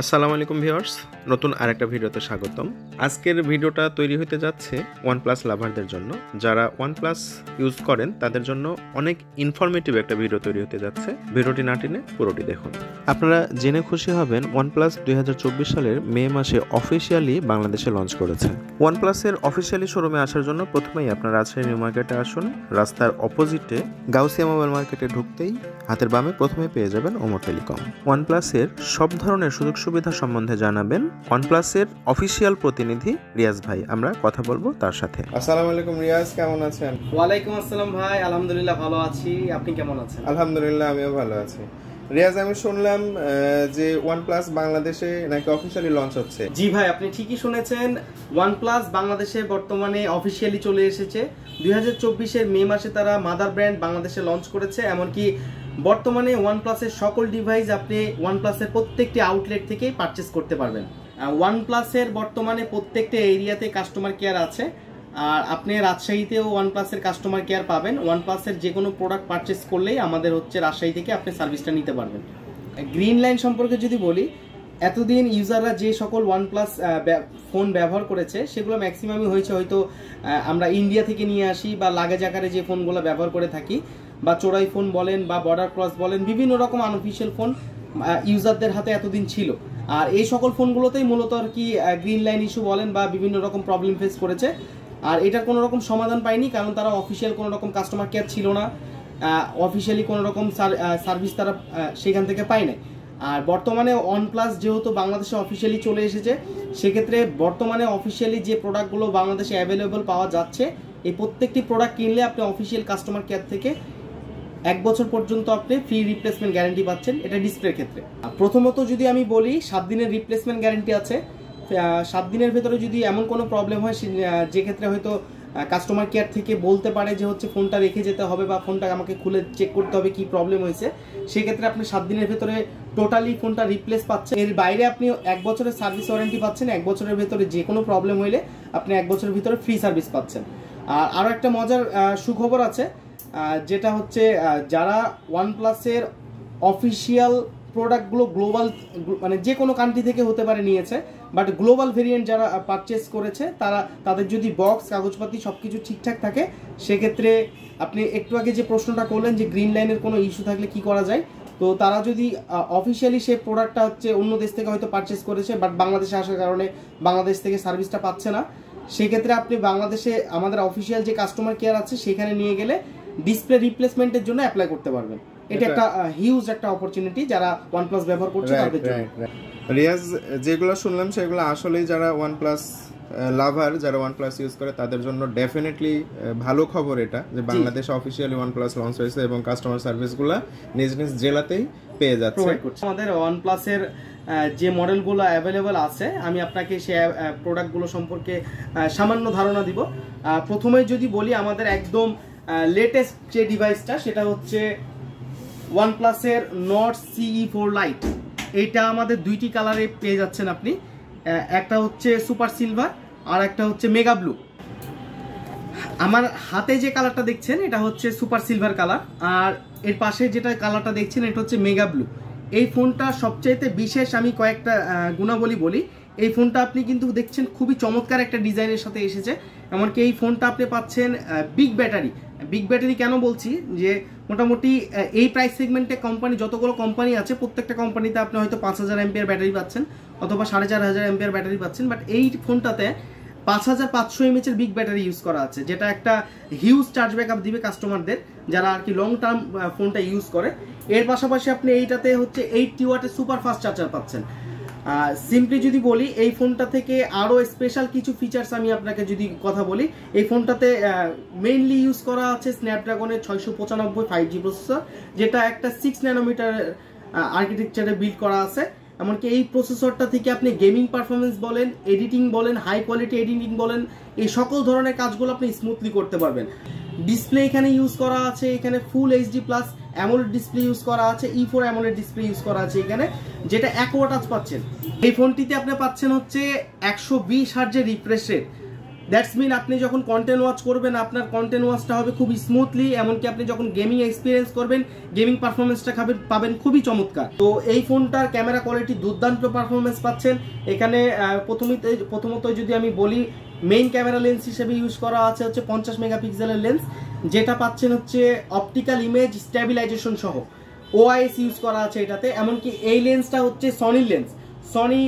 আসসালামু আলাইকুম ভিউয়ার্স, নতুন আরেকটা ভিডিওতে স্বাগতম। আজকের ভিডিওটা তৈরি হতে যাচ্ছে OnePlus লাভারদের জন্য। যারা OnePlus ইউজ করেন তাদের জন্য অনেক ইনফরমেটিভ একটা ভিডিও তৈরি হতে যাচ্ছে। ভিডিওটি না টেনে পুরোটি দেখুন। আপনারা জেনে খুশি হবেন OnePlus 2024 সালের মে মাসে অফিসিয়ালি বাংলাদেশে লঞ্চ করেছে। OnePlus এর অফিসিয়ালি শোরুমে আসার জন্য প্রথমেই আপনারা রাজশাহী নিউ মার্কেটে আসুন। রাস্তার অপোজিটে গাউসিয়া মোবাইল মার্কেটে ঢুকতেই হাতের বামে প্রথমে পেয়ে যাবেন ওমর টেলিকম। OnePlus এর সব ধরনের সুযোগ সুবিধা সম্বন্ধে জানাবেন OnePlus এর অফিসিয়াল প্রতিনিধি রিয়াজ ভাই। আমরা কথা বলবো তার সাথে। আসসালামু আলাইকুম রিয়াজ, কেমন আছেন? ওয়ালাইকুম আসসালাম ভাই, আলহামদুলিল্লাহ ভালো আছি। আপনি কেমন আছেন? আলহামদুলিল্লাহ আমিও ভালো আছি। রিয়াজ, আমি শুনলাম যে OnePlus বাংলাদেশে নাকি অফিসিয়ালি লঞ্চ হচ্ছে। জি ভাই, আপনি ঠিকই শুনেছেন। OnePlus বাংলাদেশে বর্তমানে অফিসিয়ালি চলে এসেছে। 2024 মে মাসে তারা মাদার ব্র্যান্ড বাংলাদেশে লঞ্চ করেছে। এমনকি বর্তমানে OnePlus এর সকল ডিভাইস আপনি OnePlus এর প্রত্যেকটি আউটলেট থেকেই পারচেজ করতে পারবেন। OnePlus এর বর্তমানে প্রত্যেকটা এরিয়াতে কাস্টমার কেয়ার আছে। আর আপনি রাজশাহীতেও OnePlus এর কাস্টমার কেয়ার পাবেন। OnePlus এর যে কোনো প্রোডাক্ট পারচেস করলেই আমাদের রাজশাহী থেকে আপনি সার্ভিসটা নিতে পারবেন। গ্রিন লাইন সম্পর্কে যদি বলি, এতদিন ইউজাররা যে সকল OnePlus ফোন ব্যবহার করেছে সেগুলো ম্যাক্সিমামই হয়েছে হয়তো আমরা ইন্ডিয়া থেকে নিয়ে আসি বা লাগেজ আকারে যে ফোনগুলো ব্যবহার করে থাকি, বা চোরাই ফোন বলেন বা বর্ডার ক্রস বলেন, বিভিন্ন রকম আনঅফিশিয়াল ফোন ইউজারদের হাতে এতদিন ছিল। আর এই সকল ফোনগুলোতেই মূলত আর কি গ্রিন লাইন ইস্যু বলেন বা বিভিন্ন রকম প্রবলেম ফেস করেছে। আর এটার কোনো রকম সমাধান পায়নি, কারণ তারা অফিসিয়াল কোনো রকম কাস্টমার কেয়ার ছিল না, অফিসিয়ালি কোনো রকম সার্ভিস তারা সেখান থেকে পায় না। আর বর্তমানে OnePlus যেহেতু বাংলাদেশে অফিসিয়ালি চলে এসেছে, সেক্ষেত্রে বর্তমানে অফিসিয়ালি যে প্রোডাক্টগুলো বাংলাদেশে অ্যাভেলেবল পাওয়া যাচ্ছে, এই প্রত্যেকটি প্রোডাক্ট কিনলে আপনি অফিসিয়াল কাস্টমার কেয়ার থেকে 1 বছর পর্যন্ত আপনি ফ্রি রিপ্লেসমেন্ট গ্যারান্টি পাচ্ছেন। এটা ডিসপ্লের ক্ষেত্রে। প্রথমত যদি আমি বলি, 7 দিনের রিপ্লেসমেন্ট গ্যারান্টি আছে। 7 দিনের ভেতরে যদি এমন কোনো প্রবলেম হয় যে ক্ষেত্রে হয়তো কাস্টমার কেয়ার থেকে বলতে পারে যে ফোনটা রেখে যেতে হবে বা ফোনটা আমাকে খুলে চেক করতে হবে কি প্রবলেম হয়েছে, সেক্ষেত্রে আপনি 7 দিনের ভেতরে টোটালি ফোনটা রিপ্লেস পাচ্ছেন। এর বাইরে আপনি 1 বছরের সার্ভিস ওয়ারেন্টি পাচ্ছেন। 1 বছরের ভেতরে যে কোনো প্রবলেম হইলে আপনি 1 বছরের ভিতরে ফ্রি সার্ভিস পাচ্ছেন। আর আরও একটা মজার সুখবর আছে, যেটা হচ্ছে যারা OnePlus এর অফিসিয়াল প্রোডাক্টগুলো গ্লোবাল মানে যে কোনো কান্ট্রি থেকে হতে পারে নিয়েছে, বাট গ্লোবাল ভেরিয়েন্ট যারা পারচেস করেছে তাদের যদি বক্স কাগজপাতি সব কিছু ঠিকঠাক থাকে, সেক্ষেত্রে আপনি একটু আগে যে প্রশ্নটা করলেন যে গ্রিন লাইনের কোনো ইস্যু থাকলে কি করা যায়, তো তারা যদি অফিসিয়ালি সেই প্রোডাক্টটা অন্য দেশ থেকে হয়তো পারচেস করেছে বাট বাংলাদেশে আসার কারণে বাংলাদেশ থেকে সার্ভিসটা পাচ্ছে না, সেক্ষেত্রে আপনি বাংলাদেশে আমাদের অফিসিয়াল যে কাস্টমার কেয়ার আছে সেখানে নিয়ে গেলে ডিসপ্লে রিপ্লেসমেন্টের জন্য অ্যাপ্লাই করতে পারবেন। এটা একটা হিউজ একটা অপরচুনিটি যারা OnePlus ব্যবহার করছে তাদের জন্য। রিয়াজ, যেগুলো শুনলাম সেগুলো আসলেই যারা OnePlus লাভার, যারা OnePlus ইউজ করে তাদের জন্য ডেফিনেটলি ভালো খবর এটা যে বাংলাদেশে অফিসিয়ালি OnePlus লঞ্চ হয়েছে এবং কাস্টমার সার্ভিসগুলো নিজ নিজ জেলাতেই পেয়ে যাচ্ছে। আমাদের OnePlus এর যে মডেলগুলো অ্যাভেলেবল আছে, আমি আপনাকে সেই প্রোডাক্টগুলো সম্পর্কে সামান্য ধারণা দিব। প্রথমেই যদি বলি, আমাদের একদম লেটেস্ট যে ডিভাইসটা সেটা হচ্ছে OnePlus এর Nord CE4 Lite। এইটা আমাদের দুইটি কালারে পেয়ে যাচ্ছেন আপনি। একটা হচ্ছে সুপার সিলভার আর একটা হচ্ছে মেগা ব্লু। আমার হাতে যে কালারটা দেখছেন এটা হচ্ছে সুপার সিলভার কালার, আর এর পাশে যেটা কালারটা দেখছেন এটা হচ্ছে মেগা ব্লু। এই ফোনটা সবচাইতে বিশেষ আমি কয়েকটা গুণাবলী বলি। এই ফোনটা আপনি কিন্তু দেখছেন খুবই চমৎকার একটা ডিজাইনের সাথে এসেছে। এমনকি এই ফোনটা আপনি পাচ্ছেন বিগ ব্যাটারি। বিগ ব্যাটারি কেন বলছি, যে মোটামুটি এই প্রাইস সেগমেন্টে যতগুলো কোম্পানি আছে প্রত্যেকটা কোম্পানিতে আপনি হয়তো 5000 এমপিআর ব্যাটারি পাচ্ছেন অথবা 4500 এমপিআর ব্যাটারি পাচ্ছেন, বাট এই ফোনটাতে 5500 mAh এর বিগ ব্যাটারি ইউজ করা আছে, যেটা একটা হিউজ চার্জ ব্যাকআপ দিবে কাস্টমারদের যারা আর কি লং টার্ম ফোনটা ইউজ করে। এর পাশাপাশি আপনি এইটাতে 80 ওয়াটের সুপার ফাস্ট চার্জার পাচ্ছেন। সিম্পলি যদি বলি, এই ফোনটা থেকে আরও স্পেশাল কিছু ফিচার্স আমি আপনাকে যদি কথা বলি, এই ফোনটাতে মেইনলি ইউজ করা আছে স্ন্যাপড্রাগনের 695 5G প্রসেসর, যেটা একটা 6 ন্যানোমিটার আর্কিটেকচারে বিল্ড করা আছে। এমনকি এই প্রসেসরটা থেকে আপনি গেমিং পারফরমেন্স বলেন, এডিটিং বলেন, হাই কোয়ালিটি এডিটিং বলেন, এই সকল ধরনের কাজগুলো আপনি স্মুথলি করতে পারবেন। ডিসপ্লে এখানে ইউজ করা আছে, এখানে ফুল HD plus AMOLED display use করা আছে, E4 অ্যামোলেড ডিসপ্লে ইউজ করা আছে এখানে, যেটা অ্যাকোয়া টাচ পাচ্ছেন। এই ফোনটিতে আপনি পাচ্ছেন 120 হার্টজের রিফ্রেশ রেট, দ্যাটস মিন আপনি যখন কন্টেন্ট ওয়াচ করবেন আপনার কন্টেন্ট ওয়াচটা হবে খুব স্মুথলি, এমনকি আপনি যখন গেমিং এক্সপিরিয়েন্স করবেন গেমিং পারফরমেন্সটা পাবেন খুবই চমৎকার। তো এই ফোনটার ক্যামেরা কোয়ালিটি দুর্দান্ত পারফরমেন্স পাচ্ছেন। এখানে প্রথমত যদি আমি বলি, মেইন ক্যামেরা লেন্স হিসেবে ইউজ করা আছে হচ্ছে 50 মেগাপিক্সেলের লেন্স, যেটা পাচ্ছেন হচ্ছে অপটিক্যাল ইমেজ স্ট্যাবিলাইজেশন সহ। ওআইএস ইউজ করা আছে এটাতে। এমনকি এই লেন্সটা হচ্ছে সনির lens, Sony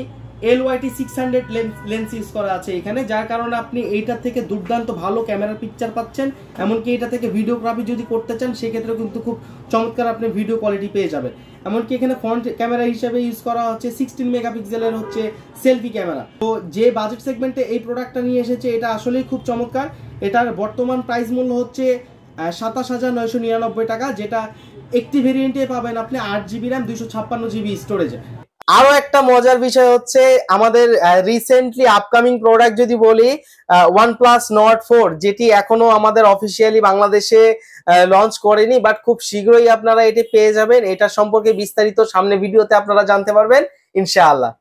LYT 600 lens use করা আছে এখানে, যার কারণে আপনি এইটা থেকে দুর্দান্ত ভালো ক্যামেরার পিকচার পাচ্ছেন। এমনকি এটা থেকে ভিডিওগ্রাফি যদি করতে চান সেক্ষেত্রেও কিন্তু খুব চমৎকার আপনি ভিডিও কোয়ালিটি পেয়ে যাবেন। এমনকি এখানে ফ্রন্ট ক্যামেরা হিসেবে ইউজ করা হচ্ছে 16 মেগাপিক্সেলের হচ্ছে সেলফি ক্যামেরা। তো যে বাজেট সেগমেন্টে এই প্রোডাক্টটা নিয়ে এসেছে এটা আসলেই খুব চমৎকার। এটার বর্তমান প্রাইস মূল্য হচ্ছে 27,999 টাকা, যেটা একটি ভেরিয়েন্টে পাবেন আপনি 8GB র্যাম 256GB স্টোরেজে। আরো একটা মজার বিষয় হচ্ছে আমাদের রিসেন্টলি আপকামিং প্রোডাক্ট যদি বলি, OnePlus Nord 4, যেটি এখনো আমাদের অফিসিয়ালি বাংলাদেশে লঞ্চ করেনি, বাট খুব শীঘ্রই আপনারা এটি পেয়ে যাবেন। এটা সম্পর্কে বিস্তারিত সামনে ভিডিওতে আপনারা জানতে পারবেন ইনশাআল্লাহ।